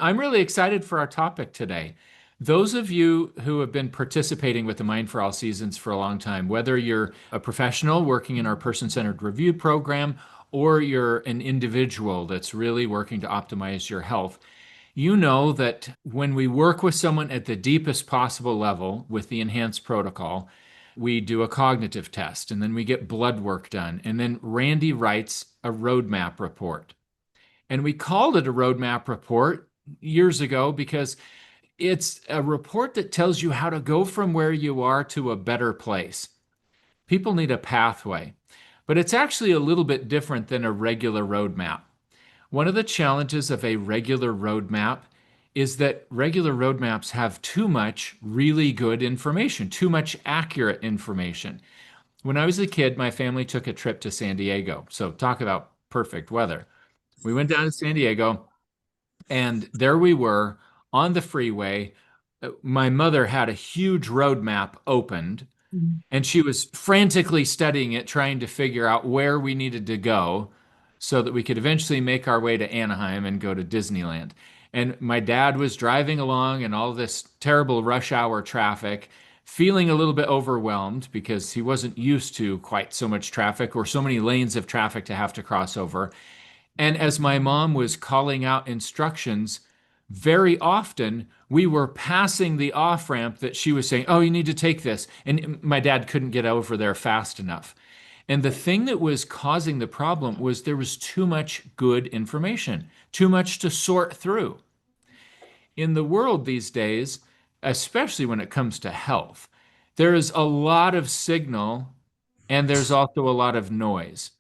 I'm really excited for our topic today. Those of you who have been participating with the Mind for All Seasons for a long time, whether you're a professional working in our person-centered review program or you're an individual that's really working to optimize your health, you know that when we work with someone at the deepest possible level with the enhanced protocol, we do a cognitive test and then we get blood work done. And then Randy writes a roadmap report. And we called it a roadmap report years ago because it's a report that tells you how to go from where you are to a better place. People need a pathway, but it's actually a little bit different than a regular roadmap. One of the challenges of a regular roadmap is that regular roadmaps have too much really good information, too much accurate information. When I was a kid, my family took a trip to San Diego. So, talk about perfect weather. We went down to San Diego, and there we were on the freeway. My mother had a huge road map opened, and she was frantically studying it, trying to figure out where we needed to go so that we could eventually make our way to Anaheim and go to Disneyland. And my dad was driving along in all this terrible rush hour traffic, feeling a little bit overwhelmed because he wasn't used to quite so much traffic or so many lanes of traffic to have to cross over. And as my mom was calling out instructions, very often we were passing the off ramp that she was saying, "Oh, you need to take this." And my dad couldn't get over there fast enough. And the thing that was causing the problem was there was too much good information, too much to sort through. In the world these days, especially when it comes to health, there is a lot of signal and there's also a lot of noise.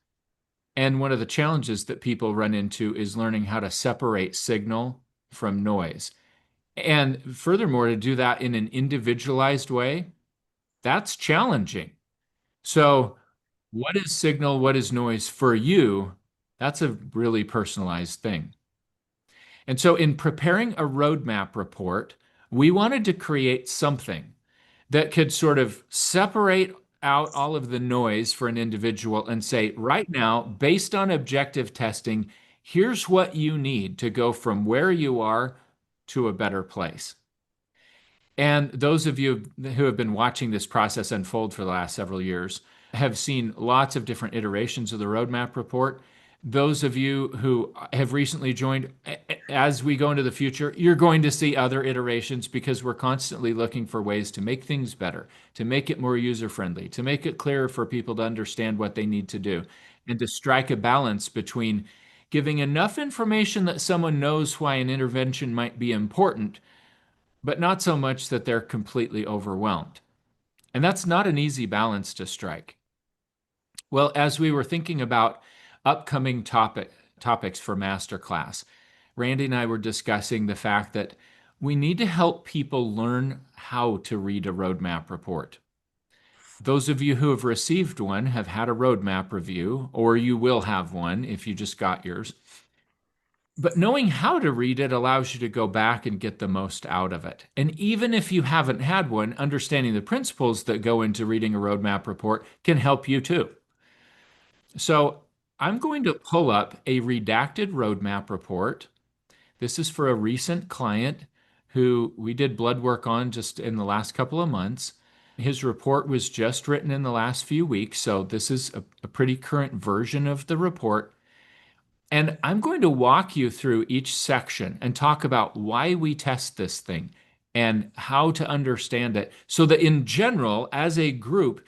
And one of the challenges that people run into is learning how to separate signal from noise. And furthermore, to do that in an individualized way, that's challenging. So, what is signal? What is noise for you? That's a really personalized thing. And so, in preparing a roadmap report, we wanted to create something that could sort of separate out all of the noise for an individual and say, right now, based on objective testing, here's what you need to go from where you are to a better place. And those of you who have been watching this process unfold for the last several years have seen lots of different iterations of the roadmap report. Those of you who have recently joined, as we go into the future, you're going to see other iterations because we're constantly looking for ways to make things better, to make it more user-friendly, to make it clearer for people to understand what they need to do, and to strike a balance between giving enough information that someone knows why an intervention might be important, but not so much that they're completely overwhelmed. And that's not an easy balance to strike. Well, as we were thinking about upcoming topics for Masterclass, Randy and I were discussing the fact that we need to help people learn how to read a roadmap report. Those of you who have received one have had a roadmap review, or you will have one if you just got yours. But knowing how to read it allows you to go back and get the most out of it. And even if you haven't had one, understanding the principles that go into reading a roadmap report can help you too. So I'm going to pull up a redacted roadmap report. This is for a recent client who we did blood work on just in the last couple of months. His report was just written in the last few weeks, so this is a pretty current version of the report. And I'm going to walk you through each section and talk about why we test this thing and how to understand it so that in general, as a group,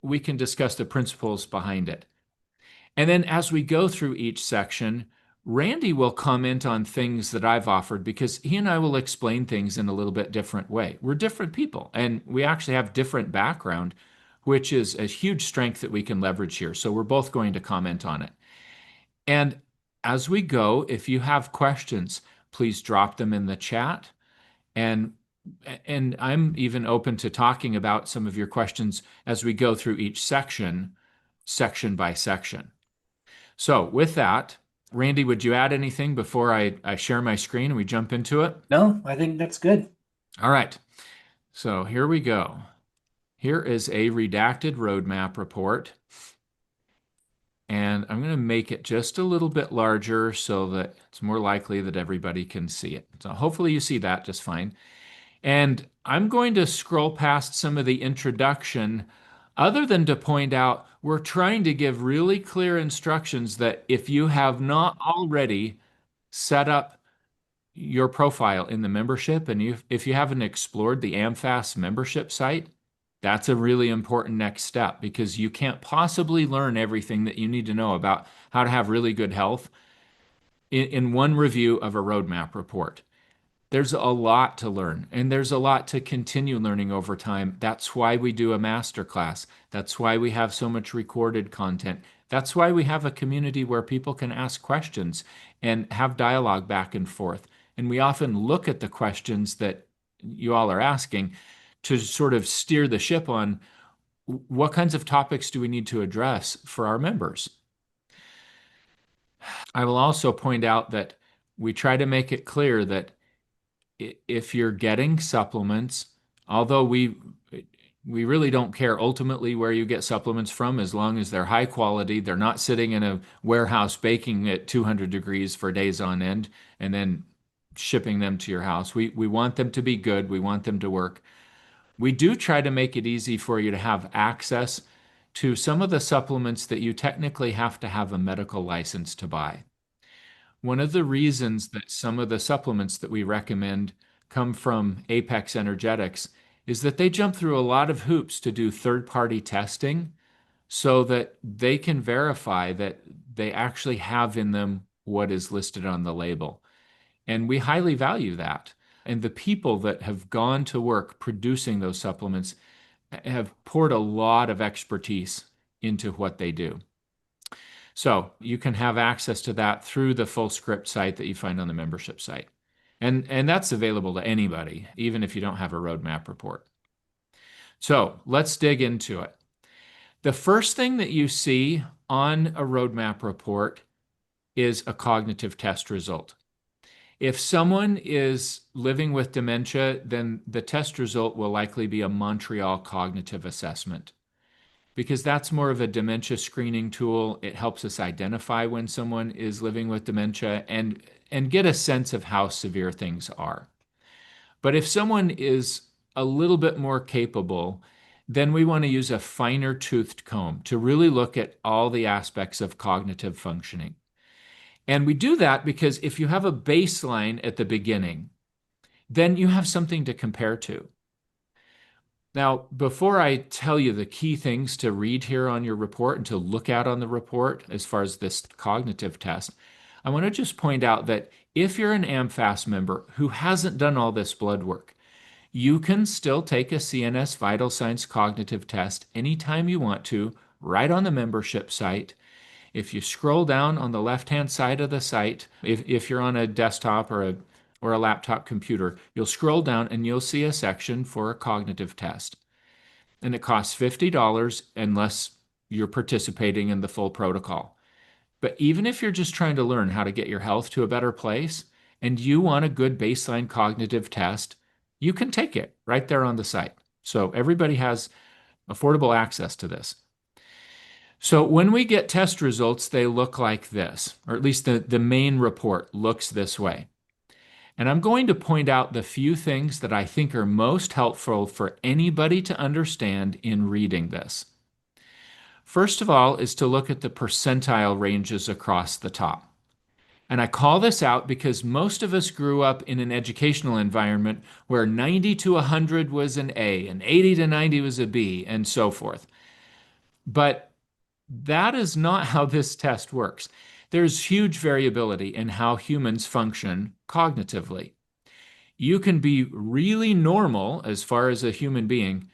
we can discuss the principles behind it. And then as we go through each section, Randy will comment on things that I've offered because he and I will explain things in a little bit different way. We're different people and we actually have different background, which is a huge strength that we can leverage here. So we're both going to comment on it. And as we go, if you have questions, please drop them in the chat. And I'm even open to talking about some of your questions as we go through each section, section by section. So with that, Randy, would you add anything before I share my screen and we jump into it? No, I think that's good. All right. So here we go. Here is a redacted roadmap report. And I'm going to make it just a little bit larger so that it's more likely that everybody can see it. So hopefully you see that just fine. And I'm going to scroll past some of the introduction, other than to point out we're trying to give really clear instructions that if you have not already set up your profile in the membership, and if you haven't explored the AMFAS membership site, that's a really important next step because you can't possibly learn everything that you need to know about how to have really good health in one review of a roadmap report. There's a lot to learn, and there's a lot to continue learning over time. That's why we do a master class. That's why we have so much recorded content. That's why we have a community where people can ask questions and have dialogue back and forth. And we often look at the questions that you all are asking to sort of steer the ship on what kinds of topics do we need to address for our members. I will also point out that we try to make it clear that if you're getting supplements, although we really don't care ultimately where you get supplements from, as long as they're high quality, they're not sitting in a warehouse baking at 200 degrees for days on end and then shipping them to your house. We want them to be good. We want them to work. We do try to make it easy for you to have access to some of the supplements that you technically have to have a medical license to buy. One of the reasons that some of the supplements that we recommend come from Apex Energetics is that they jump through a lot of hoops to do third-party testing so that they can verify that they actually have in them what is listed on the label. And we highly value that. And the people that have gone to work producing those supplements have poured a lot of expertise into what they do. So you can have access to that through the full script site that you find on the membership site. And that's available to anybody, even if you don't have a roadmap report. So let's dig into it. The first thing that you see on a roadmap report is a cognitive test result. If someone is living with dementia, then the test result will likely be a Montreal cognitive assessment because that's more of a dementia screening tool. It helps us identify when someone is living with dementia and get a sense of how severe things are. But if someone is a little bit more capable, then we want to use a finer toothed comb to really look at all the aspects of cognitive functioning. And we do that because if you have a baseline at the beginning, then you have something to compare to. Now, before I tell you the key things to read here on your report and to look at on the report as far as this cognitive test, I want to just point out that if you're an AMFAS member who hasn't done all this blood work, you can still take a CNS vital signs cognitive test anytime you want to, right on the membership site. If you scroll down on the left-hand side of the site, if you're on a desktop or a laptop computer, you'll scroll down and you'll see a section for a cognitive test. And it costs $50 unless you're participating in the full protocol. But even if you're just trying to learn how to get your health to a better place and you want a good baseline cognitive test, you can take it right there on the site. So everybody has affordable access to this. So when we get test results, they look like this, or at least the main report looks this way. And I'm going to point out the few things that I think are most helpful for anybody to understand in reading this. First of all is to look at the percentile ranges across the top. And I call this out because most of us grew up in an educational environment where 90 to 100 was an A and 80 to 90 was a B and so forth. But that is not how this test works. There's huge variability in how humans function cognitively. You can be really normal as far as a human being,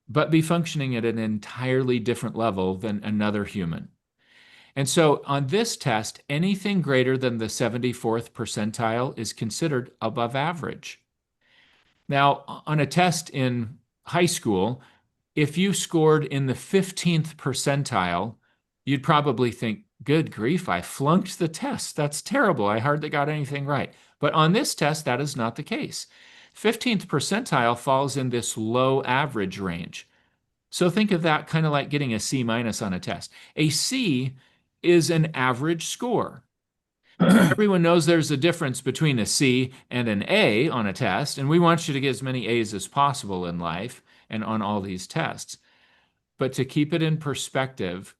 but be functioning at an entirely different level than another human. And so on this test, anything greater than the 74th percentile is considered above average. Now, on a test in high school, if you scored in the 15th percentile, you'd probably think, good grief, I flunked the test. That's terrible. I hardly got anything right. But on this test, that is not the case. 15th percentile falls in this low average range. So think of that kind of like getting a C minus on a test. A C is an average score. Everyone knows there's a difference between a C and an A on a test, and we want you to get as many A's as possible in life and on all these tests. But to keep it in perspective,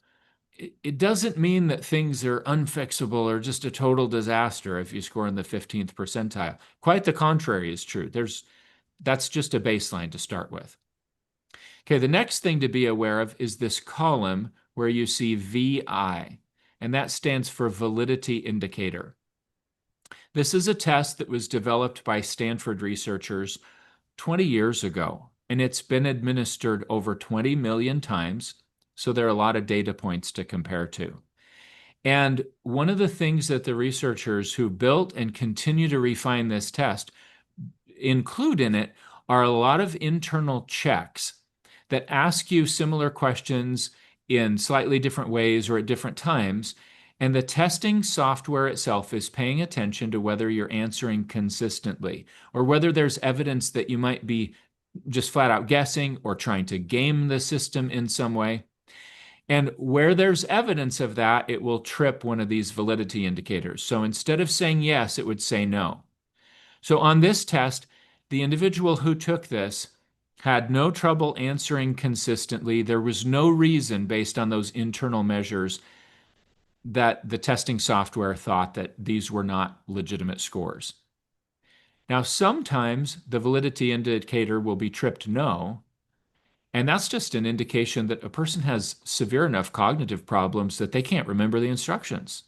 it doesn't mean that things are unfixable or just a total disaster if you score in the 15th percentile. Quite the contrary is true. That's just a baseline to start with. Okay, the next thing to be aware of is this column where you see VI, and that stands for validity indicator. This is a test that was developed by Stanford researchers 20 years ago, and it's been administered over 20 million times, so there are a lot of data points to compare to. And one of the things that the researchers who built and continue to refine this test include in it are a lot of internal checks that ask you similar questions in slightly different ways or at different times. And the testing software itself is paying attention to whether you're answering consistently or whether there's evidence that you might be just flat out guessing or trying to game the system in some way. And where there's evidence of that, it will trip one of these validity indicators. So instead of saying yes, it would say no. So on this test, the individual who took this had no trouble answering consistently. There was no reason based on those internal measures that the testing software thought that these were not legitimate scores. Now, sometimes the validity indicator will be tripped no, and that's just an indication that a person has severe enough cognitive problems that they can't remember the instructions.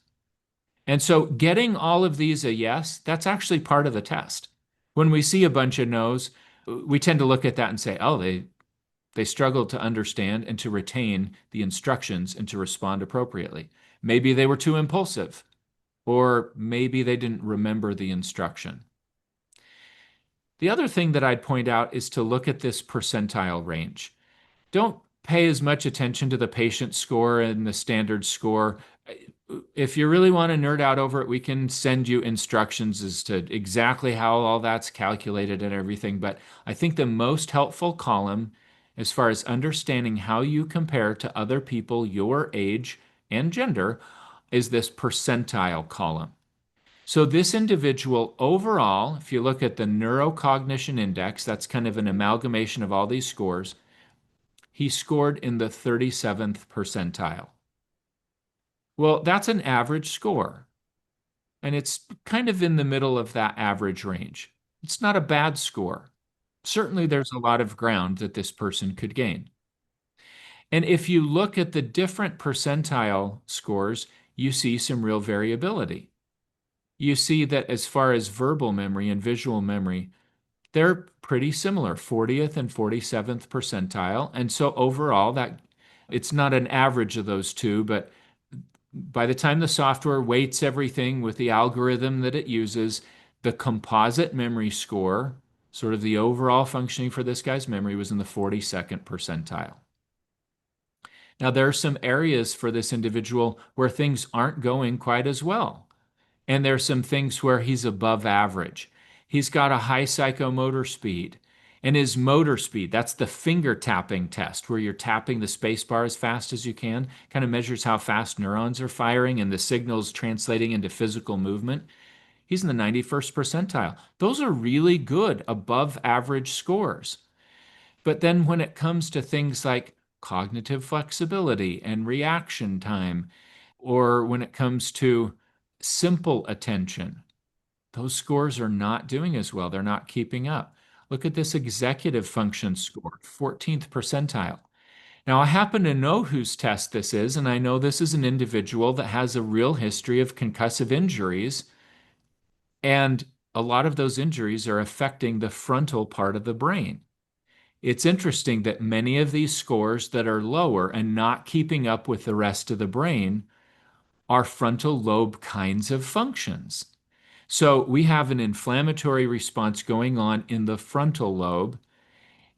And so getting all of these a yes, that's actually part of the test. When we see a bunch of no's, we tend to look at that and say, oh, they struggled to understand and to retain the instructions and to respond appropriately. Maybe they were too impulsive, or maybe they didn't remember the instruction. The other thing that I'd point out is to look at this percentile range. Don't pay as much attention to the patient score and the standard score. If you really want to nerd out over it, we can send you instructions as to exactly how all that's calculated and everything. But I think the most helpful column, as far as understanding how you compare to other people your age and gender, is this percentile column. So this individual overall, if you look at the neurocognition index, that's kind of an amalgamation of all these scores, he scored in the 37th percentile. Well, that's an average score, and it's kind of in the middle of that average range. It's not a bad score. Certainly, there's a lot of ground that this person could gain. And if you look at the different percentile scores, you see some real variability. You see that as far as verbal memory and visual memory, they're pretty similar, 40th and 47th percentile. And so overall, that it's not an average of those two, but by the time the software weights everything with the algorithm that it uses, the composite memory score, sort of the overall functioning for this guy's memory, was in the 42nd percentile. Now, there are some areas for this individual where things aren't going quite as well. And there are some things where he's above average. He's got a high psychomotor speed. And his motor speed, that's the finger tapping test where you're tapping the space bar as fast as you can, kind of measures how fast neurons are firing and the signals translating into physical movement. He's in the 91st percentile. Those are really good, above average scores. But then when it comes to things like cognitive flexibility and reaction time, or when it comes to simple attention, those scores are not doing as well. They're not keeping up. Look at this executive function score, 14th percentile. Now, I happen to know whose test this is, and I know this is an individual that has a real history of concussive injuries, and a lot of those injuries are affecting the frontal part of the brain. It's interesting that many of these scores that are lower and not keeping up with the rest of the brain are frontal lobe kinds of functions. So we have an inflammatory response going on in the frontal lobe,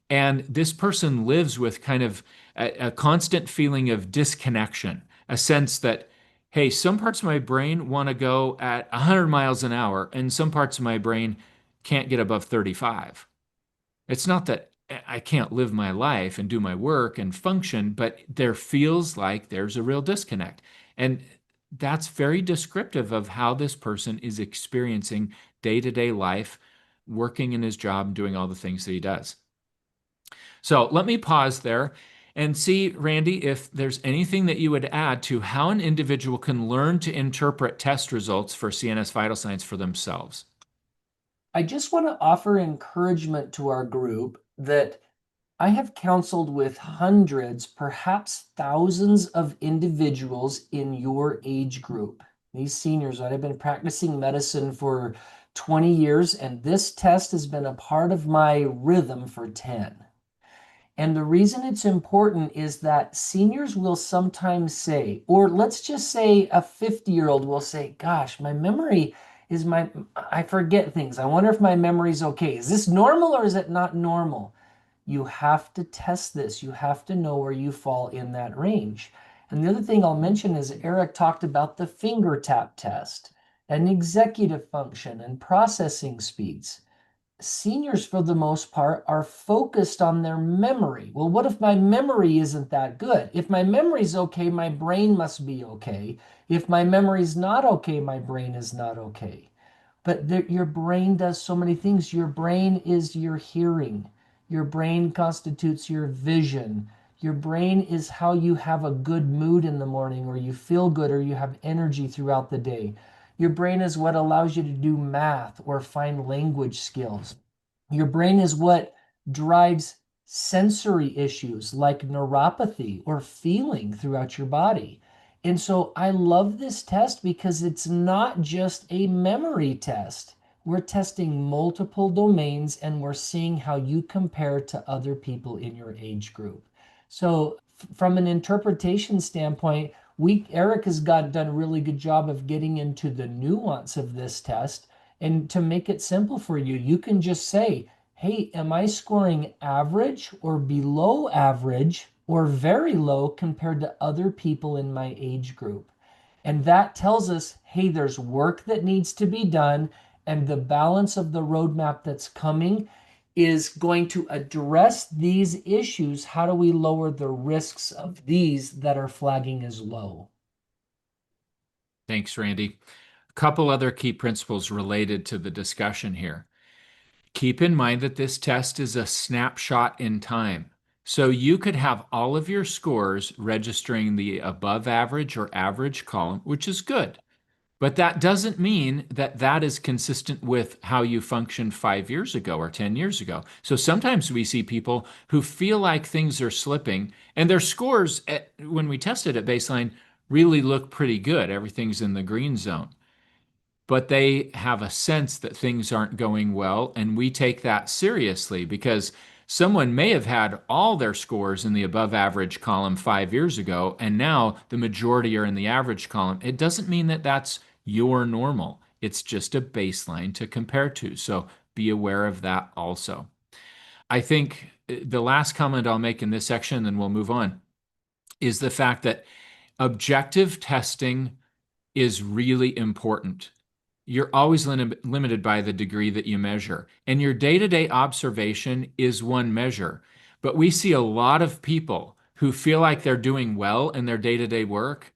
and this person lives with kind of a constant feeling of disconnection, a sense that, hey, some parts of my brain want to go at 100 miles an hour, and some parts of my brain can't get above 35. It's not that I can't live my life and do my work and function, but there feels like there's a real disconnect. And that's very descriptive of how this person is experiencing day-to-day life, working in his job, doing all the things that he does. So let me pause there and see, Randy, if there's anything that you would add to how an individual can learn to interpret test results for CNS vital signs for themselves. I just want to offer encouragement to our group that I have counseled with hundreds, perhaps thousands of individuals in your age group. These seniors, I've been practicing medicine for 20 years, and this test has been a part of my rhythm for 10. And the reason it's important is that seniors will sometimes say, or let's just say a 50-year-old will say, gosh, my memory is I forget things. I wonder if my memory's okay. Is this normal or is it not normal? You have to test this. You have to know where you fall in that range. And the other thing I'll mention is Eric talked about the finger tap test and executive function and processing speeds. Seniors, for the most part, are focused on their memory. Well, what if my memory isn't that good? If my memory's okay, my brain must be okay. If my memory's not okay, my brain is not okay. But your brain does so many things. Your brain is your hearing. Your brain constitutes your vision. Your brain is how you have a good mood in the morning, or you feel good, or you have energy throughout the day. Your brain is what allows you to do math or find language skills. Your brain is what drives sensory issues like neuropathy or feeling throughout your body. And so I love this test because it's not just a memory test. We're testing multiple domains and we're seeing how you compare to other people in your age group. So from an interpretation standpoint, Eric has done a really good job of getting into the nuance of this test. And to make it simple for you, you can just say, hey, am I scoring average or below average or very low compared to other people in my age group? And that tells us, hey, there's work that needs to be done, and the balance of the roadmap that's coming is going to address these issues. How do we lower the risks of these that are flagging as low? Thanks, Randy. A couple other key principles related to the discussion here. Keep in mind that this test is a snapshot in time. So you could have all of your scores registering the above average or average column, which is good. But that doesn't mean that that is consistent with how you functioned 5 years ago or 10 years ago. So sometimes we see people who feel like things are slipping and their scores when we tested at baseline really look pretty good. Everything's in the green zone, but they have a sense that things aren't going well. And we take that seriously because someone may have had all their scores in the above average column 5 years ago, and now the majority are in the average column. It doesn't mean that that's your normal, it's just a baseline to compare to. So be aware of that also. I think the last comment I'll make in this section, then we'll move on, is the fact that objective testing is really important. You're always limited by the degree that you measure. And your day to day observation is one measure. But we see a lot of people who feel like they're doing well in their day to day work.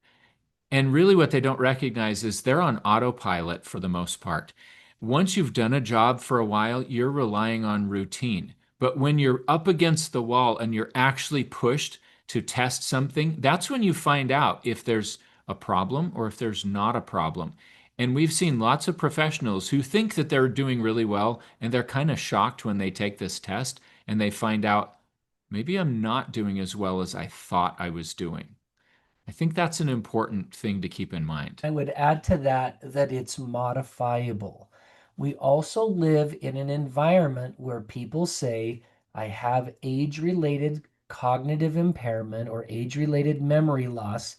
And really, what they don't recognize is they're on autopilot for the most part. Once you've done a job for a while, you're relying on routine. But when you're up against the wall and you're actually pushed to test something, that's when you find out if there's a problem or if there's not a problem. And we've seen lots of professionals who think that they're doing really well, and they're kind of shocked when they take this test and they find out maybe I'm not doing as well as I thought I was doing. I think that's an important thing to keep in mind. I would add to that that it's modifiable. We also live in an environment where people say, I have age-related cognitive impairment or age-related memory loss,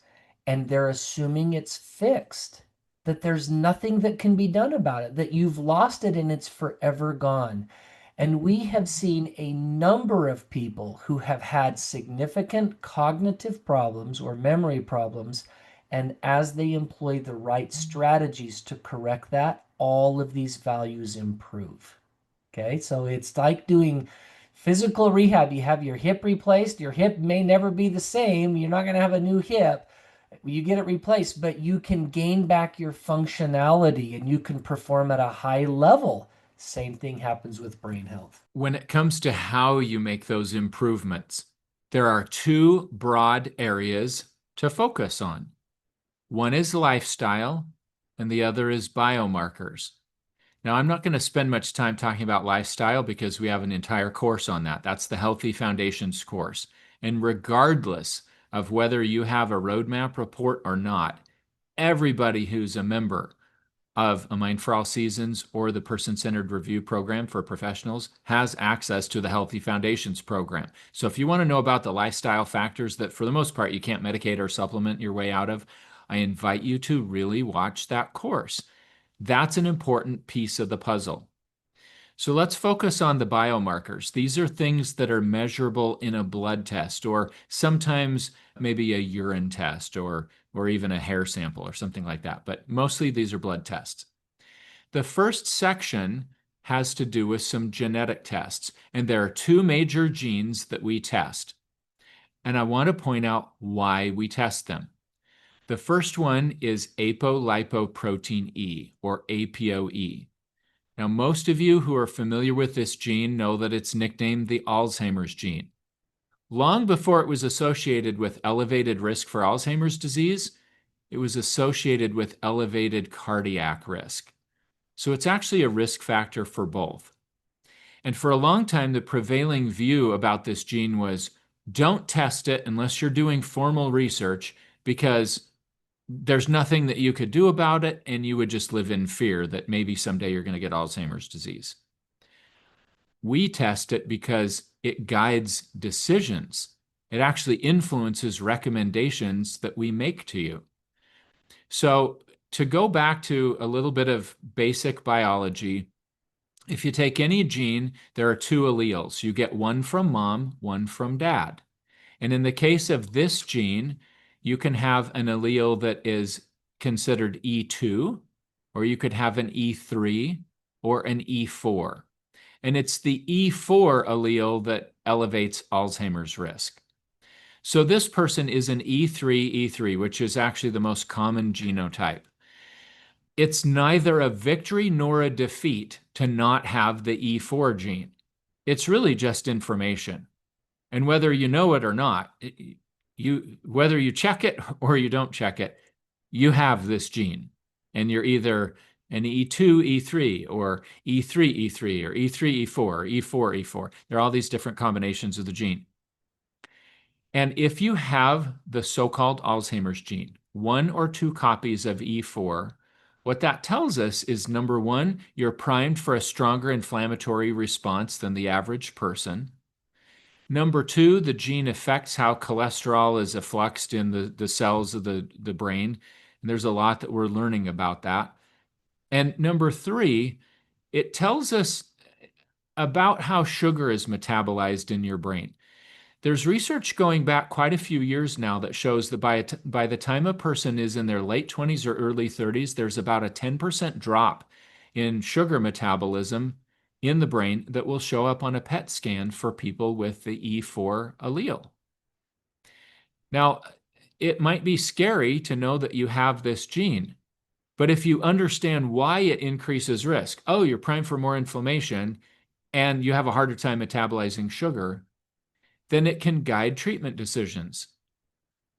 and they're assuming it's fixed, that there's nothing that can be done about it, that you've lost it and it's forever gone. And we have seen a number of people who have had significant cognitive problems or memory problems. And as they employ the right strategies to correct that, all of these values improve. Okay, so it's like doing physical rehab. You have your hip replaced, your hip may never be the same. You're not going to have a new hip. You get it replaced, but you can gain back your functionality and you can perform at a high level. Same thing happens with brain health. When it comes to how you make those improvements, there are two broad areas to focus on. One is lifestyle, and the other is biomarkers. Now, I'm not going to spend much time talking about lifestyle because we have an entire course on that. That's the Healthy Foundations course. And regardless of whether you have a roadmap report or not, everybody who's a member of A Mind for All Seasons or the Person-Centered Review Program for professionals has access to the Healthy Foundations program. So if you want to know about the lifestyle factors that for the most part you can't medicate or supplement your way out of, I invite you to really watch that course. That's an important piece of the puzzle. So let's focus on the biomarkers. These are things that are measurable in a blood test, or sometimes maybe a urine test, or even a hair sample or something like that. But mostly these are blood tests. The first section has to do with some genetic tests, and there are two major genes that we test. And I want to point out why we test them. The first one is apolipoprotein E, or APOE. Now, most of you who are familiar with this gene know that it's nicknamed the Alzheimer's gene. Long before it was associated with elevated risk for Alzheimer's disease, it was associated with elevated cardiac risk. So it's actually a risk factor for both. And for a long time, the prevailing view about this gene was don't test it unless you're doing formal research because there's nothing that you could do about it, and you would just live in fear that maybe someday you're going to get Alzheimer's disease. We test it because it guides decisions. It actually influences recommendations that we make to you. So to go back to a little bit of basic biology, if you take any gene, there are two alleles. You get one from mom, one from dad. And in the case of this gene, you can have an allele that is considered E2, or you could have an E3 or an E4. And it's the E4 allele that elevates Alzheimer's risk. So this person is an E3, which is actually the most common genotype. It's neither a victory nor a defeat to not have the E4 gene. It's really just information. And whether you know it or not, whether you check it or you don't check it, you have this gene. And you're either an E2, E3, or E3, E3, or E3, E4, or E4, E4. There are all these different combinations of the gene. And if you have the so-called Alzheimer's gene, one or two copies of E4, what that tells us is, number one, you're primed for a stronger inflammatory response than the average person. Number two, the gene affects how cholesterol is effluxed in the cells of the brain. And there's a lot that we're learning about that. And number three, it tells us about how sugar is metabolized in your brain. There's research going back quite a few years now that shows that by the time a person is in their late 20s or early 30s, there's about a 10% drop in sugar metabolism in the brain that will show up on a PET scan for people with the E4 allele. Now, it might be scary to know that you have this gene, but if you understand why it increases risk, oh, you're primed for more inflammation and you have a harder time metabolizing sugar, then it can guide treatment decisions.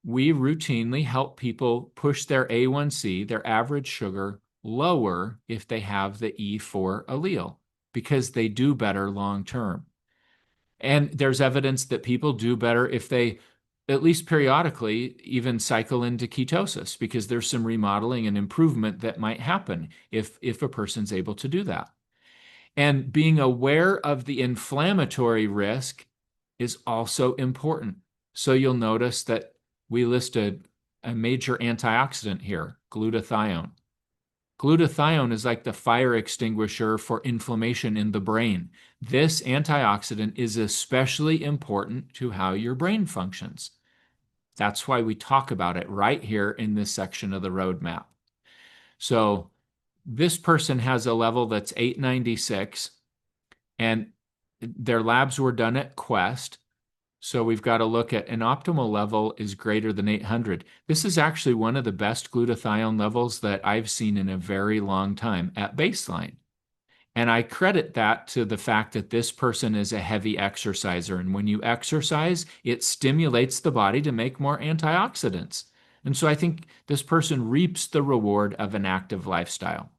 We routinely help people push their A1C, their average sugar, lower if they have the E4 allele, because they do better long term. And there's evidence that people do better if they, at least periodically, even cycle into ketosis, because there's some remodeling and improvement that might happen if a person's able to do that. And being aware of the inflammatory risk is also important. So you'll notice that we listed a major antioxidant here, glutathione. Glutathione is like the fire extinguisher for inflammation in the brain. This antioxidant is especially important to how your brain functions. That's why we talk about it right here in this section of the roadmap. So this person has a level that's 896, and their labs were done at Quest. So we've got to look at an optimal level is greater than 800. This is actually one of the best glutathione levels that I've seen in a very long time at baseline. And I credit that to the fact that this person is a heavy exerciser. And when you exercise, it stimulates the body to make more antioxidants. And so I think this person reaps the reward of an active lifestyle.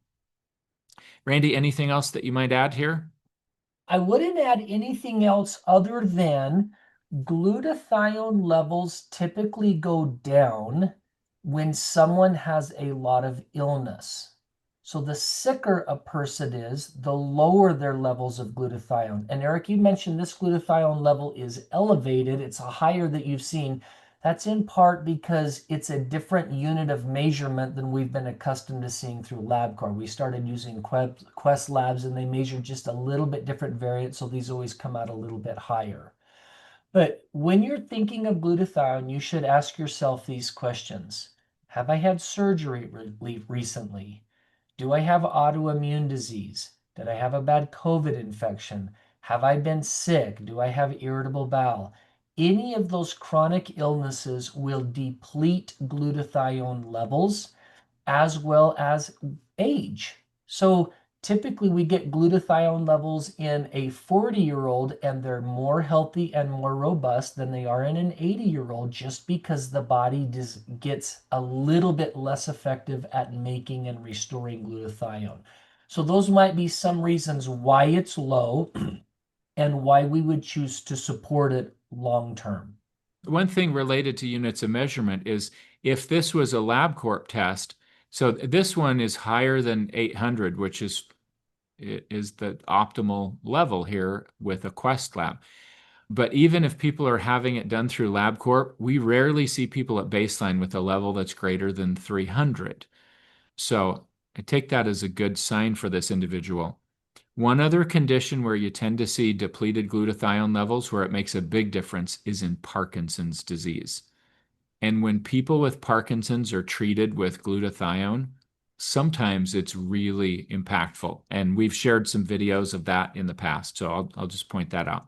Randy, anything else that you might add here? I wouldn't add anything else other than glutathione levels typically go down when someone has a lot of illness. So the sicker a person is, the lower their levels of glutathione. And Eric, you mentioned this glutathione level is elevated. It's higher that you've seen. That's in part because it's a different unit of measurement than we've been accustomed to seeing through LabCorp. We started using Quest Labs and they measure just a little bit different variants, so these always come out a little bit higher. But when you're thinking of glutathione, you should ask yourself these questions. Have I had surgery recently? Do I have autoimmune disease? Did I have a bad COVID infection? Have I been sick? Do I have irritable bowel? Any of those chronic illnesses will deplete glutathione levels as well as age. So typically we get glutathione levels in a 40-year-old and they're more healthy and more robust than they are in an 80-year-old just because the body gets a little bit less effective at making and restoring glutathione. So those might be some reasons why it's low and why we would choose to support it long term. One thing related to units of measurement is if this was a LabCorp test, so this one is higher than 800, which is the optimal level here with a Quest lab. But even if people are having it done through LabCorp, we rarely see people at baseline with a level that's greater than 300. So I take that as a good sign for this individual. One other condition where you tend to see depleted glutathione levels where it makes a big difference is in Parkinson's disease. And when people with Parkinson's are treated with glutathione, sometimes it's really impactful. And we've shared some videos of that in the past, so I'll just point that out.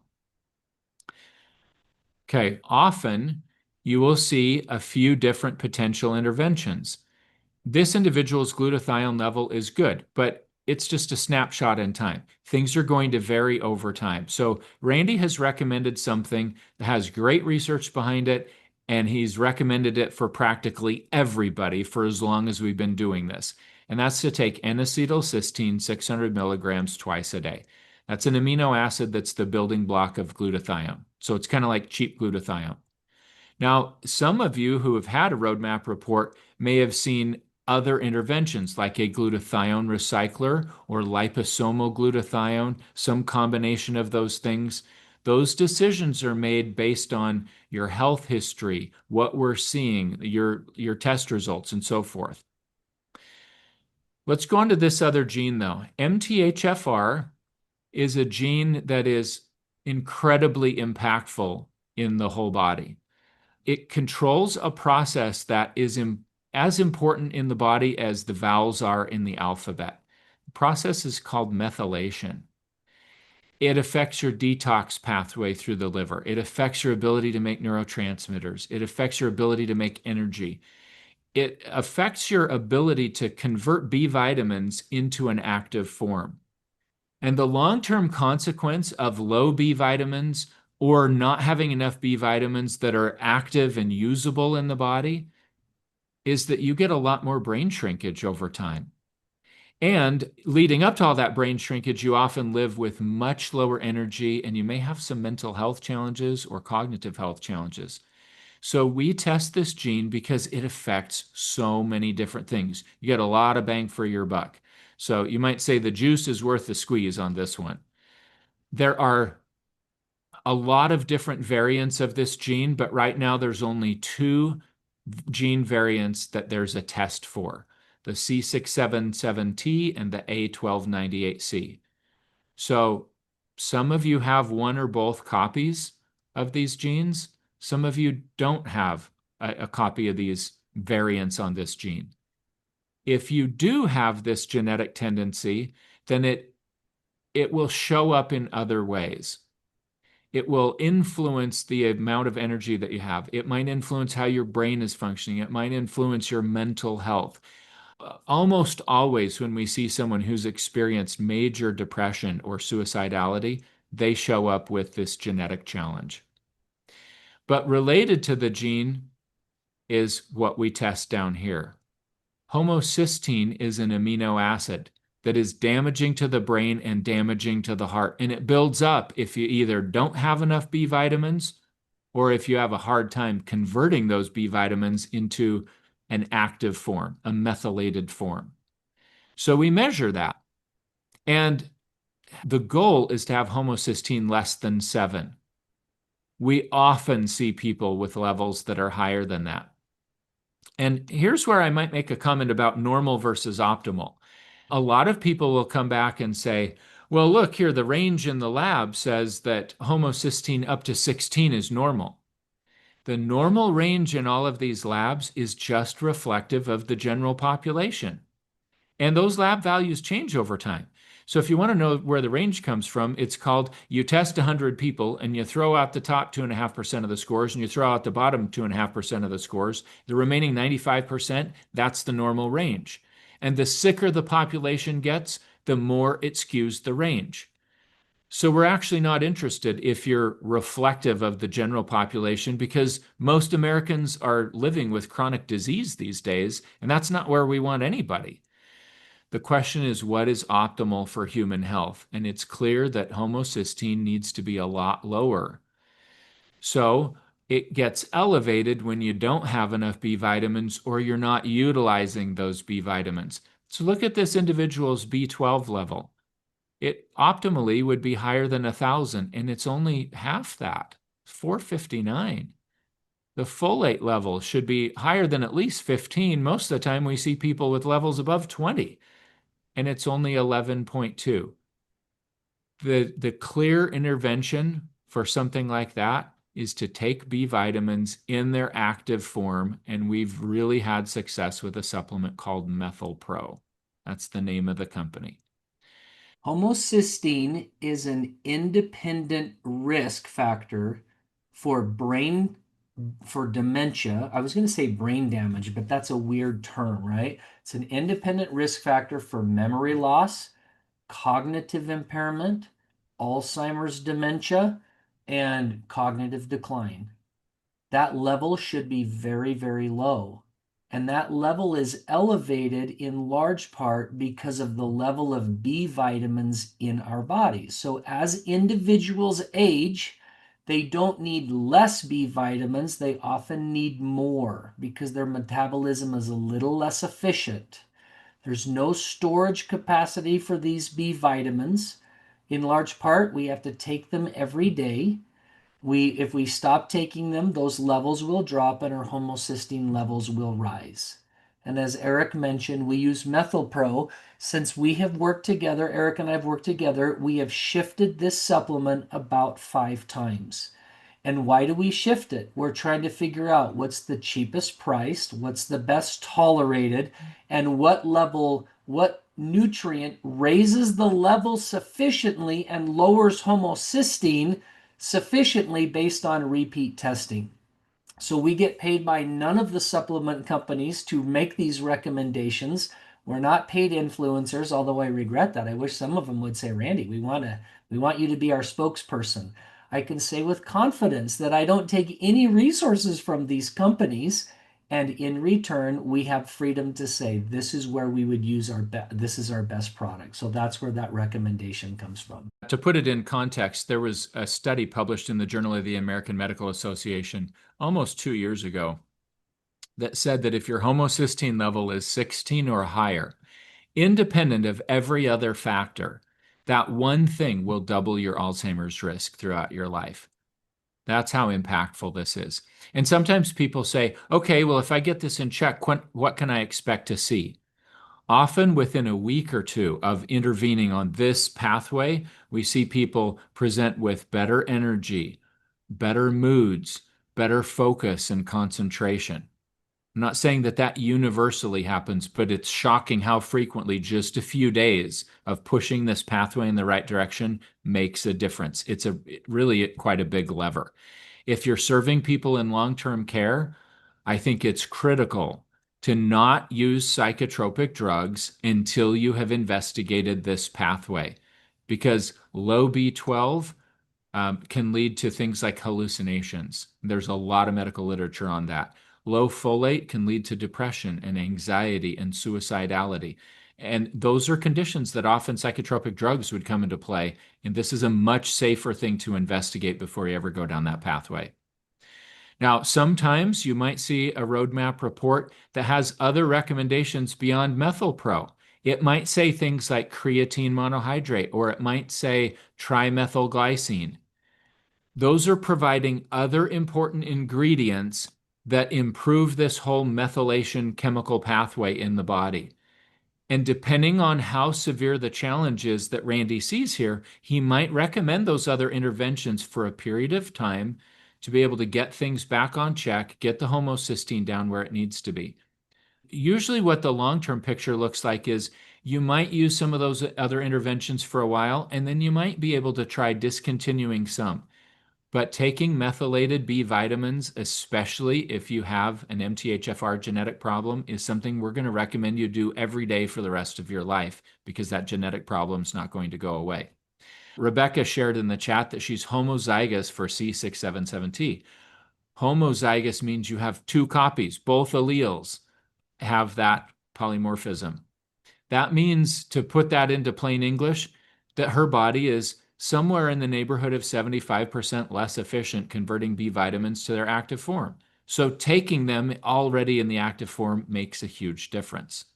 Okay, often you will see a few different potential interventions. This individual's glutathione level is good, but it's just a snapshot in time. Things are going to vary over time. So Randy has recommended something that has great research behind it, and he's recommended it for practically everybody for as long as we've been doing this. And that's to take N-acetylcysteine 600 milligrams twice a day. That's an amino acid that's the building block of glutathione. So it's kind of like cheap glutathione. Now, some of you who have had a roadmap report may have seen other interventions like a glutathione recycler or liposomal glutathione, some combination of those things. Those decisions are made based on your health history, what we're seeing, your test results, and so forth. Let's go on to this other gene though. MTHFR is a gene that is incredibly impactful in the whole body. It controls a process that is as important in the body as the vowels are in the alphabet. The process is called methylation. It affects your detox pathway through the liver. It affects your ability to make neurotransmitters. It affects your ability to make energy. It affects your ability to convert B vitamins into an active form. And the long-term consequence of low B vitamins or not having enough B vitamins that are active and usable in the body is that you get a lot more brain shrinkage over time. And leading up to all that brain shrinkage, you often live with much lower energy and you may have some mental health challenges or cognitive health challenges. So we test this gene because it affects so many different things. You get a lot of bang for your buck. So you might say the juice is worth the squeeze on this one. There are a lot of different variants of this gene, but right now there's only two gene variants that there's a test for, the C677T and the A1298C. So some of you have one or both copies of these genes. Some of you don't have a copy of these variants on this gene. If you do have this genetic tendency, then it will show up in other ways. It will influence the amount of energy that you have. It might influence how your brain is functioning. It might influence your mental health. Almost always, when we see someone who's experienced major depression or suicidality, they show up with this genetic challenge. But related to the gene is what we test down here. Homocysteine is an amino acid that is damaging to the brain and damaging to the heart. And it builds up if you either don't have enough B vitamins or if you have a hard time converting those B vitamins into an active form, a methylated form. So we measure that. And the goal is to have homocysteine less than 7. We often see people with levels that are higher than that. And here's where I might make a comment about normal versus optimal. A lot of people will come back and say, well, look here, the range in the lab says that homocysteine up to 16 is normal. The normal range in all of these labs is just reflective of the general population. And those lab values change over time. So if you want to know where the range comes from, it's called you test 100 people and you throw out the top 2.5% of the scores and you throw out the bottom 2.5% of the scores. The remaining 95%, that's the normal range. And the sicker the population gets, the more it skews the range. So we're actually not interested if you're reflective of the general population because most Americans are living with chronic disease these days, and that's not where we want anybody. The question is, what is optimal for human health? And it's clear that homocysteine needs to be a lot lower. So it gets elevated when you don't have enough B vitamins or you're not utilizing those B vitamins. So look at this individual's B12 level. It optimally would be higher than 1,000, and it's only half that, 459. The folate level should be higher than at least 15. Most of the time we see people with levels above 20, and it's only 11.2. The clear intervention for something like that is to take B vitamins in their active form, and we've really had success with a supplement called Methyl Pro. That's the name of the company. Homocysteine is an independent risk factor for dementia. I was going to say brain damage, but that's a weird term, right? It's an independent risk factor for memory loss, cognitive impairment, Alzheimer's dementia, and cognitive decline. That level should be very, very low. And that level is elevated in large part because of the level of B vitamins in our bodies. So as individuals age, they don't need less B vitamins. They often need more because their metabolism is a little less efficient. There's no storage capacity for these B vitamins. In large part, we have to take them every day. If we stop taking them, those levels will drop and our homocysteine levels will rise. And as Eric mentioned, we use MethylPro. Since we have worked together, Eric and I have worked together, we have shifted this supplement about 5 times. And why do we shift it? We're trying to figure out what's the cheapest priced, what's the best tolerated, and what nutrient raises the level sufficiently and lowers homocysteine sufficiently based on repeat testing. So we get paid by none of the supplement companies to make these recommendations. We're not paid influencers, although I regret that. I wish some of them would say, Randy, we want you to be our spokesperson. I can say with confidence that I don't take any resources from these companies, and in return, we have freedom to say this is where we would use this is our best product. So that's where that recommendation comes from. To put it in context, there was a study published in the Journal of the American Medical Association almost 2 years ago that said that if your homocysteine level is 16 or higher, independent of every other factor, that one thing will double your Alzheimer's risk throughout your life. That's how impactful this is. And sometimes people say, okay, well, if I get this in check, what can I expect to see? Often within a week or two of intervening on this pathway, we see people present with better energy, better moods, better focus and concentration. I'm not saying that that universally happens, but it's shocking how frequently just a few days of pushing this pathway in the right direction makes a difference. It's really quite a big lever. If you're serving people in long-term care, I think it's critical to not use psychotropic drugs until you have investigated this pathway, because low B12 can lead to things like hallucinations. There's a lot of medical literature on that. Low folate can lead to depression and anxiety and suicidality. And those are conditions that often psychotropic drugs would come into play. And this is a much safer thing to investigate before you ever go down that pathway. Now, sometimes you might see a roadmap report that has other recommendations beyond methylpro. It might say things like creatine monohydrate, or it might say trimethylglycine. Those are providing other important ingredients that improve this whole methylation chemical pathway in the body. And depending on how severe the challenge is that Randy sees here, he might recommend those other interventions for a period of time to be able to get things back on check, get the homocysteine down where it needs to be. Usually what the long-term picture looks like is you might use some of those other interventions for a while, and then you might be able to try discontinuing some. But taking methylated B vitamins, especially if you have an MTHFR genetic problem, is something we're going to recommend you do every day for the rest of your life, because that genetic problem is not going to go away. Rebecca shared in the chat that she's homozygous for C677T. Homozygous means you have two copies, both alleles have that polymorphism. That means, to put that into plain English, that her body is somewhere in the neighborhood of 75% less efficient converting B vitamins to their active form. So taking them already in the active form makes a huge difference.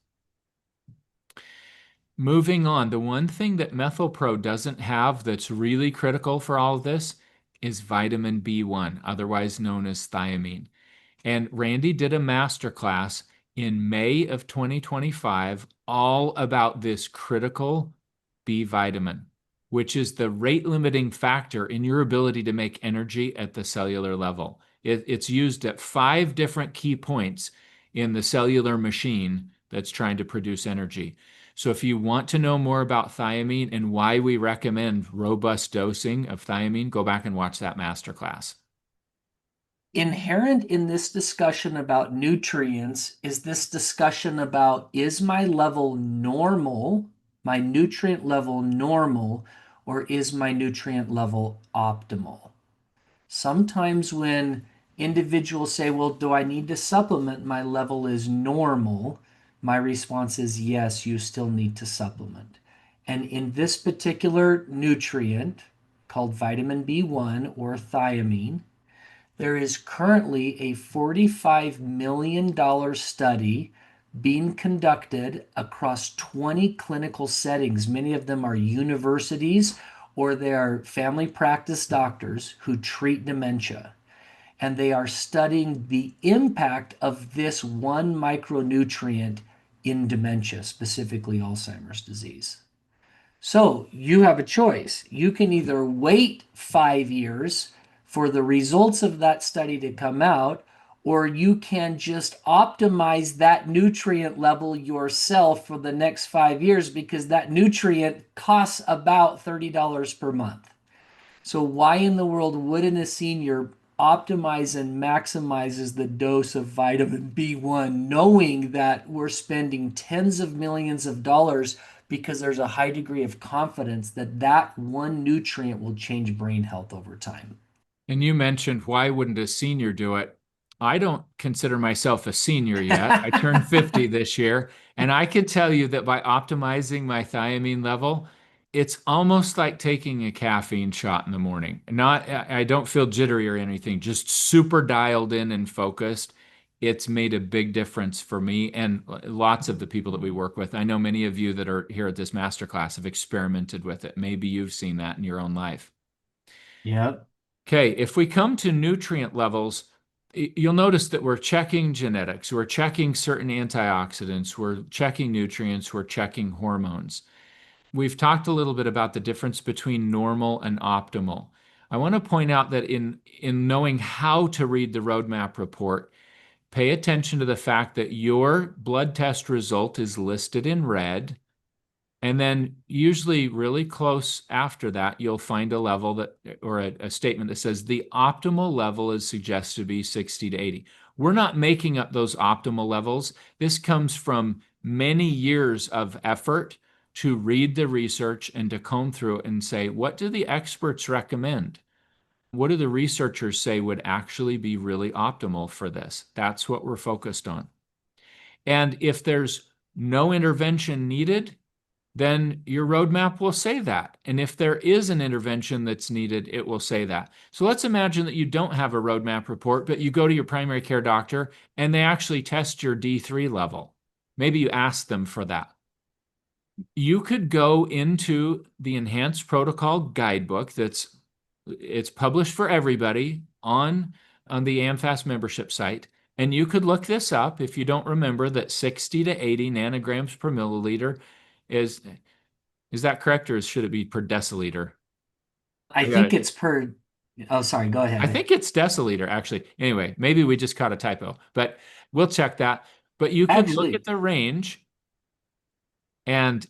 Moving on, the one thing that methylpro doesn't have that's really critical for all of this is vitamin B1, otherwise known as thiamine. And Randy did a masterclass in May of 2025 all about this critical B vitamin, which is the rate limiting factor in your ability to make energy at the cellular level. It's used at 5 different key points in the cellular machine that's trying to produce energy. So if you want to know more about thiamine and why we recommend robust dosing of thiamine, go back and watch that masterclass. Inherent in this discussion about nutrients is this discussion about, is my level normal, my nutrient level normal, or is my nutrient level optimal? Sometimes when individuals say, well, do I need to supplement? My level is normal. My response is yes, you still need to supplement. And in this particular nutrient called vitamin B1 or thiamine, there is currently a $45 million study being conducted across 20 clinical settings. Many of them are universities or they are family practice doctors who treat dementia. And they are studying the impact of this one micronutrient in dementia, specifically Alzheimer's disease. So you have a choice. You can either wait 5 years for the results of that study to come out, or you can just optimize that nutrient level yourself for the next 5 years, because that nutrient costs about $30 per month. So why in the world wouldn't a senior optimize and maximizes the dose of vitamin B1, knowing that we're spending tens of millions of dollars because there's a high degree of confidence that that one nutrient will change brain health over time? And you mentioned, why wouldn't a senior do it? I don't consider myself a senior yet. I turned 50 this year, and I can tell you that by optimizing my thiamine level, it's almost like taking a caffeine shot in the morning. I don't feel jittery or anything, just super dialed in and focused. It's made a big difference for me and lots of the people that we work with. I know many of you that are here at this masterclass have experimented with it. Maybe you've seen that in your own life. Yep. Okay, if we come to nutrient levels, you'll notice that we're checking genetics, we're checking certain antioxidants, we're checking nutrients, we're checking hormones. We've talked a little bit about the difference between normal and optimal. I want to point out that in knowing how to read the roadmap report, pay attention to the fact that your blood test result is listed in red. And then usually really close after that, you'll find a level that, or a statement that says the optimal level is suggested to be 60 to 80. We're not making up those optimal levels. This comes from many years of effort to read the research and to comb through it and say, what do the experts recommend? What do the researchers say would actually be really optimal for this? That's what we're focused on. And if there's no intervention needed, then your roadmap will say that. And if there is an intervention that's needed, it will say that. So let's imagine that you don't have a roadmap report, but you go to your primary care doctor and they actually test your D3 level. Maybe you ask them for that. You could go into the enhanced protocol guidebook it's published for everybody on the AMFAS membership site. And you could look this up if you don't remember that 60 to 80 nanograms per milliliter is that correct, or should it be per deciliter? I I got think it. it's per, oh, sorry, go I ahead. think it's deciliter, actually. Anyway, maybe we just caught a typo, but we'll check that. But you could look at Actually, the range and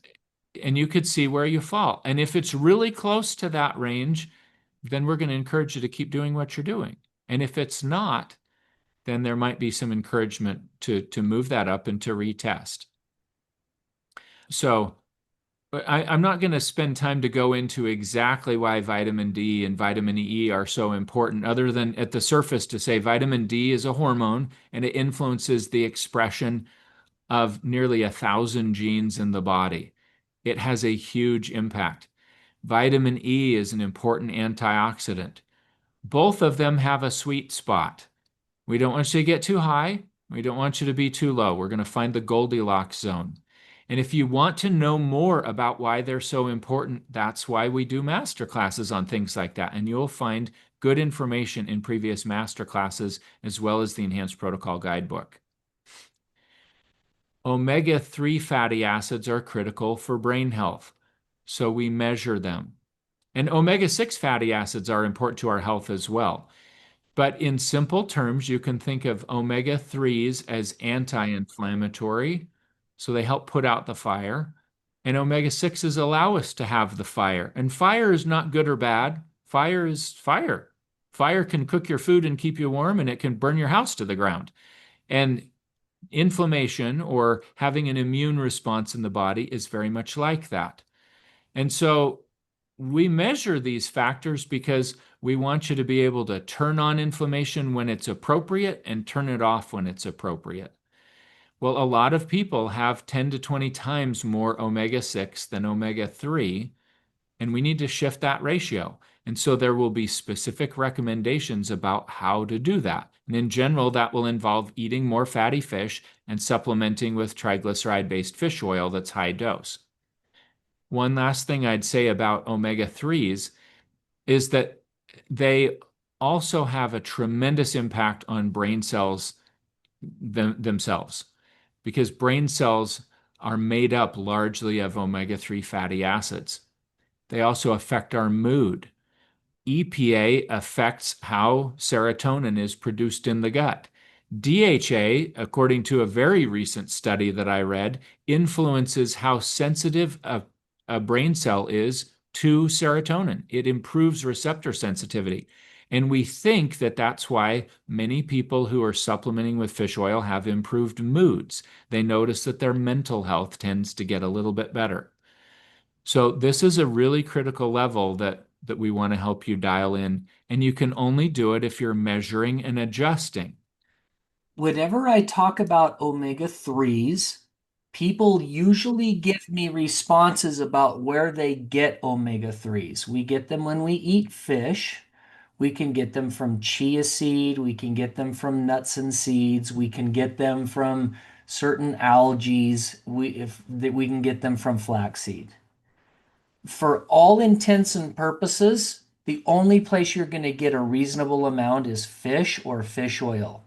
you could see where you fall. And if it's really close to that range, then we're going to encourage you to keep doing what you're doing. And if it's not, then there might be some encouragement to move that up and to retest. So I'm not going to spend time to go into exactly why vitamin D and vitamin E are so important, other than at the surface to say vitamin D is a hormone and it influences the expression of nearly 1,000 genes in the body. It has a huge impact. Vitamin E is an important antioxidant. Both of them have a sweet spot. We don't want you to get too high. We don't want you to be too low. We're going to find the Goldilocks zone. And if you want to know more about why they're so important, that's why we do master classes on things like that. And you'll find good information in previous master classes as well as the Enhanced Protocol Guidebook. Omega-3 fatty acids are critical for brain health, so we measure them. And omega-6 fatty acids are important to our health as well. But in simple terms, you can think of omega-3s as anti-inflammatory, so they help put out the fire. And omega-6s allow us to have the fire. And fire is not good or bad. Fire is fire. Fire can cook your food and keep you warm, and it can burn your house to the ground. And inflammation or having an immune response in the body is very much like that. And so we measure these factors because we want you to be able to turn on inflammation when it's appropriate and turn it off when it's appropriate. Well, a lot of people have 10 to 20 times more omega-6 than omega-3, and we need to shift that ratio. And so there will be specific recommendations about how to do that. And in general, that will involve eating more fatty fish and supplementing with triglyceride-based fish oil that's high dose. One last thing I'd say about omega-3s is that they also have a tremendous impact on brain cells themselves, because brain cells are made up largely of omega-3 fatty acids. They also affect our mood. EPA affects how serotonin is produced in the gut. DHA, according to a very recent study that I read, influences how sensitive a brain cell is to serotonin. It improves receptor sensitivity. And we think that that's why many people who are supplementing with fish oil have improved moods. They notice that their mental health tends to get a little bit better. So this is a really critical level that we want to help you dial in, and you can only do it if you're measuring and adjusting. whenever I talk about omega-3s, people usually give me responses about where they get omega-3s. We get them when we eat fish. We can get them from chia seed. We can get them from nuts and seeds. We can get them from certain algae. We can get them from flaxseed. For all intents and purposes, the only place you're going to get a reasonable amount is fish or fish oil.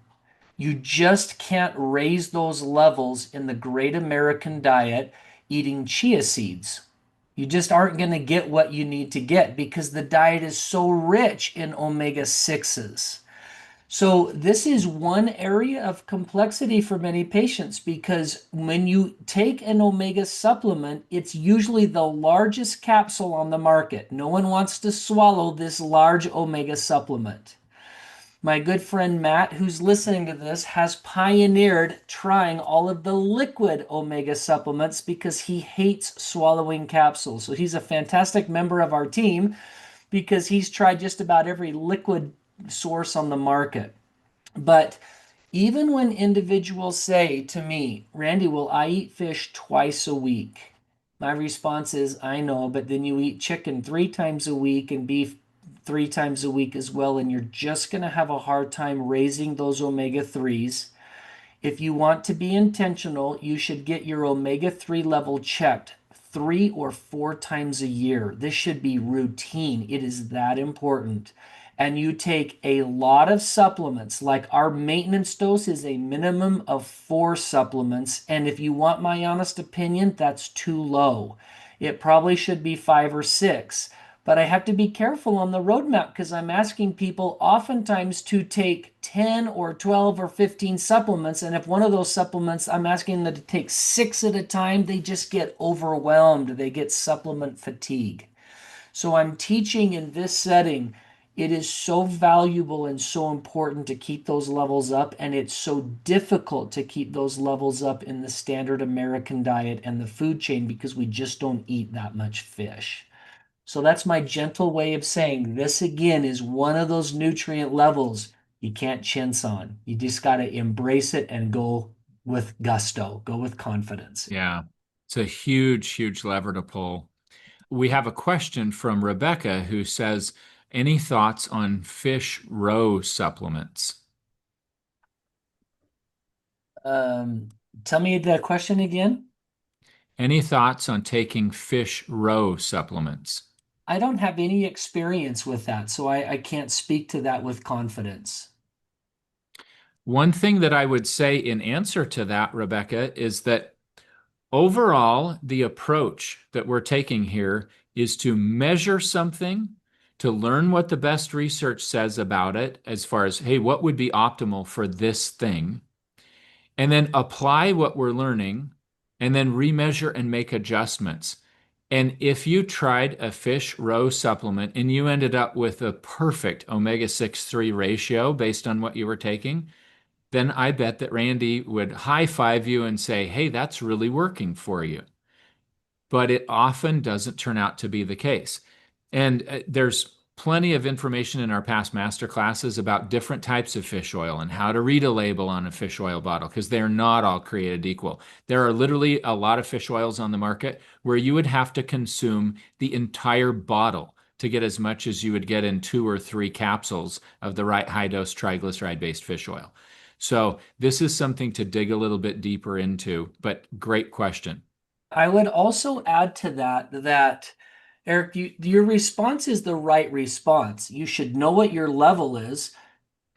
You just can't raise those levels in the great American diet eating chia seeds. You just aren't going to get what you need to get because the diet is so rich in omega 6s. So this is one area of complexity for many patients because when you take an omega supplement, it's usually the largest capsule on the market. No one wants to swallow this large omega supplement. My good friend Matt, who's listening to this, has pioneered trying all of the liquid omega supplements because he hates swallowing capsules. So he's a fantastic member of our team because he's tried just about every liquid source on the market. But even when individuals say to me, Randy, will I eat fish twice a week? My response is, I know, but then you eat chicken 3 times a week and beef 3 times a week as well, and you're just going to have a hard time raising those omega 3s. If you want to be intentional, you should get your omega 3 level checked 3 or 4 times a year. This should be routine. It is that important. And you take a lot of supplements, like our maintenance dose is a minimum of 4 supplements. And if you want my honest opinion, that's too low. It probably should be 5 or 6. But I have to be careful on the roadmap because I'm asking people oftentimes to take 10 or 12 or 15 supplements. And if one of those supplements, I'm asking them to take 6 at a time, they just get overwhelmed. They get supplement fatigue. So I'm teaching in this setting. It is so valuable and so important to keep those levels up, and it's so difficult to keep those levels up in the standard American diet and the food chain because we just don't eat that much fish. So that's my gentle way of saying this again is one of those nutrient levels you can't chintz on. You just got to embrace it and go with gusto, go with confidence. Yeah, it's a huge, huge lever to pull. We have a question from Rebecca who says, any thoughts on fish roe supplements? Um, Tell me the question again. Any thoughts on taking fish roe supplements? I don't have any experience with that, so I can't speak to that with confidence. One thing that I would say in answer to that, Rebecca, is that overall, the approach that we're taking here is to measure something, to learn what the best research says about it, as far as, hey, what would be optimal for this thing, and then apply what we're learning, and then remeasure and make adjustments. And if you tried a fish roe supplement and you ended up with a perfect omega-6/3 ratio based on what you were taking, then I bet that Randy would high five you and say, hey, that's really working for you. But it often doesn't turn out to be the case. And there's plenty of information in our past master classes about different types of fish oil and how to read a label on a fish oil bottle because they're not all created equal. There are literally a lot of fish oils on the market where you would have to consume the entire bottle to get as much as you would get in 2 or 3 capsules of the right high dose triglyceride-based fish oil. So this is something to dig a little bit deeper into, but great question. I would also add to that Eric, your response is the right response. You should know what your level is,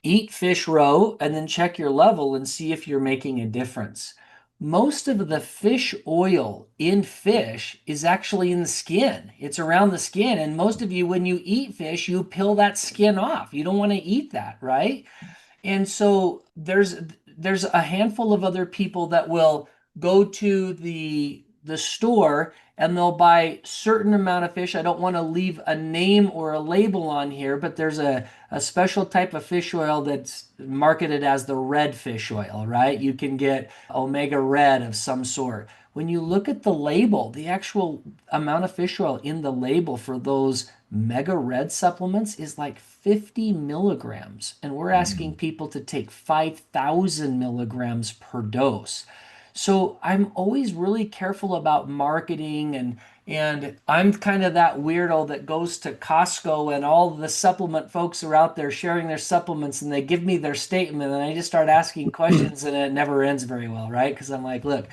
eat fish roe, and then check your level and see if you're making a difference. Most of the fish oil in fish is actually in the skin. It's around the skin. And most of you, when you eat fish, you peel that skin off. You don't want to eat that, right? And so there's a handful of other people that will go to the store and they'll buy certain amount of fish. I don't want to leave a name or a label on here, but there's a special type of fish oil that's marketed as the red fish oil, right? You can get omega red of some sort. When you look at the label, the actual amount of fish oil in the label for those mega red supplements is like 50 milligrams. And we're asking Mm. people to take 5,000 milligrams per dose. So I'm always really careful about marketing and I'm kind of that weirdo that goes to Costco and all the supplement folks are out there sharing their supplements and they give me their statement and I just start asking questions and it never ends very well, right? Because I'm like, look,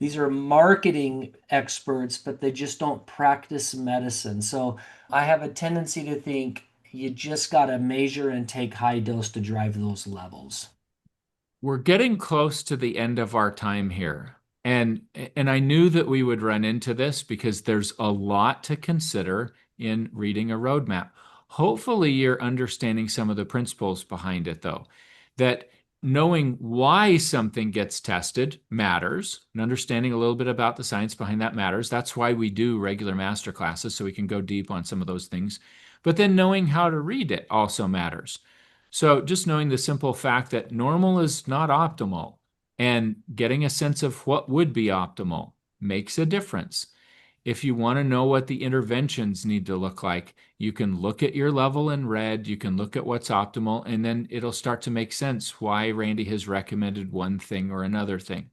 these are marketing experts, but they just don't practice medicine. So I have a tendency to think you just got to measure and take high dose to drive those levels. We're getting close to the end of our time here. And I knew that we would run into this because there's a lot to consider in reading a roadmap. Hopefully, you're understanding some of the principles behind it, though, that knowing why something gets tested matters, and understanding a little bit about the science behind that matters. That's why we do regular master classes, so we can go deep on some of those things. But then knowing how to read it also matters. So just knowing the simple fact that normal is not optimal and getting a sense of what would be optimal makes a difference. If you want to know what the interventions need to look like, you can look at your level in red, you can look at what's optimal, and then it'll start to make sense why Randy has recommended one thing or another thing.